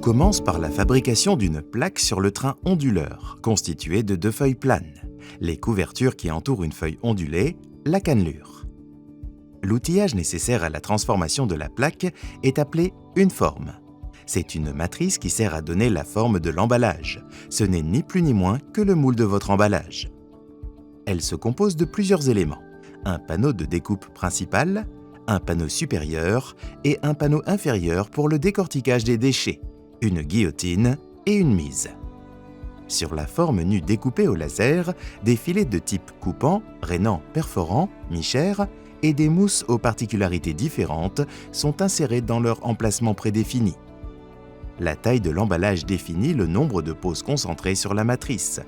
commence par la fabrication d'une plaque sur le train onduleur, constituée de 2 feuilles planes, les couvertures qui entourent une feuille ondulée, la cannelure. L'outillage nécessaire à la transformation de la plaque est appelé une forme. C'est une matrice qui sert à donner la forme de l'emballage. Ce n'est ni plus ni moins que le moule de votre emballage. Elle se compose de plusieurs éléments. Un panneau de découpe principal, un panneau supérieur et un panneau inférieur pour le décortiquage des déchets, une guillotine et une mise. Sur la forme nue découpée au laser, des filets de type coupant, rainant, perforant, mi-chair et des mousses aux particularités différentes sont insérés dans leur emplacement prédéfini. La taille de l'emballage définit le nombre de poses concentrées sur la matrice.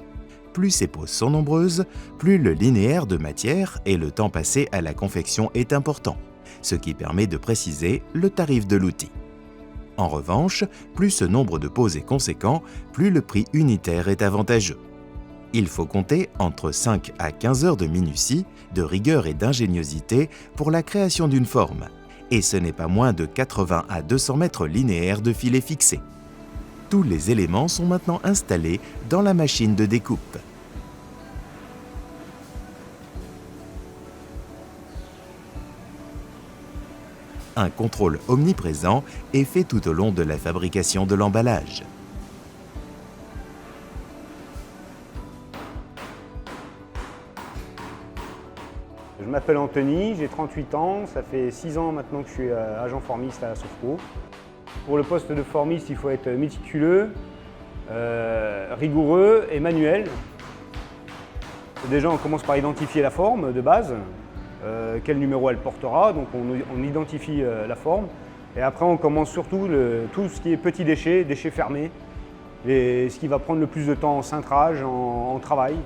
Plus ces poses sont nombreuses, plus le linéaire de matière et le temps passé à la confection est important, ce qui permet de préciser le tarif de l'outil. En revanche, plus ce nombre de poses est conséquent, plus le prix unitaire est avantageux. Il faut compter entre 5 à 15 heures de minutie, de rigueur et d'ingéniosité pour la création d'une forme, et ce n'est pas moins de 80 à 200 mètres linéaires de filets fixés. Tous les éléments sont maintenant installés dans la machine de découpe. Un contrôle omniprésent est fait tout au long de la fabrication de l'emballage. Je m'appelle Anthony, j'ai 38 ans, ça fait 6 ans maintenant que je suis agent formiste à la Sofco. Pour le poste de formiste, il faut être méticuleux, rigoureux et manuel. Déjà, on commence par identifier la forme de base, quel numéro elle portera, donc on identifie la forme. Et après, on commence surtout tout ce qui est petits déchets, déchets fermés, ce qui va prendre le plus de temps en cintrage, en travail.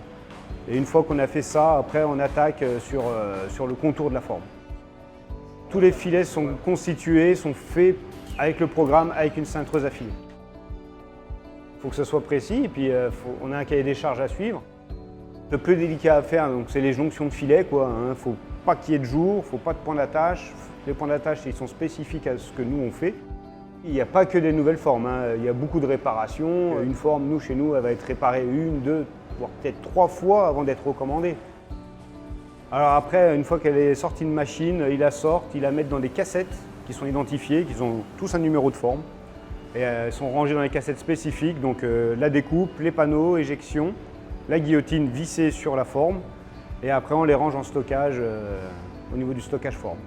Et une fois qu'on a fait ça, après on attaque sur le contour de la forme. Tous les filets sont constitués, sont faits avec le programme, avec une cintreuse à filet. Il faut que ce soit précis et puis on a un cahier des charges à suivre. Le plus délicat à faire, c'est les jonctions de filets. Il ne faut pas qu'il y ait de jour, il ne faut pas de point d'attache. Les points d'attache ils sont spécifiques à ce que nous on fait. Il n'y a pas que des nouvelles formes, il y a beaucoup de réparations. Une forme, chez nous, elle va être réparée 1, 2, voire peut-être 3 fois avant d'être recommandée. Alors après, une fois qu'elle est sortie de machine, ils la sortent, ils la mettent dans des cassettes qui sont identifiées, qui ont tous un numéro de forme. Et elles sont rangées dans des cassettes spécifiques, donc la découpe, les panneaux, éjection, la guillotine vissée sur la forme. Et après, on les range en stockage au niveau du stockage forme.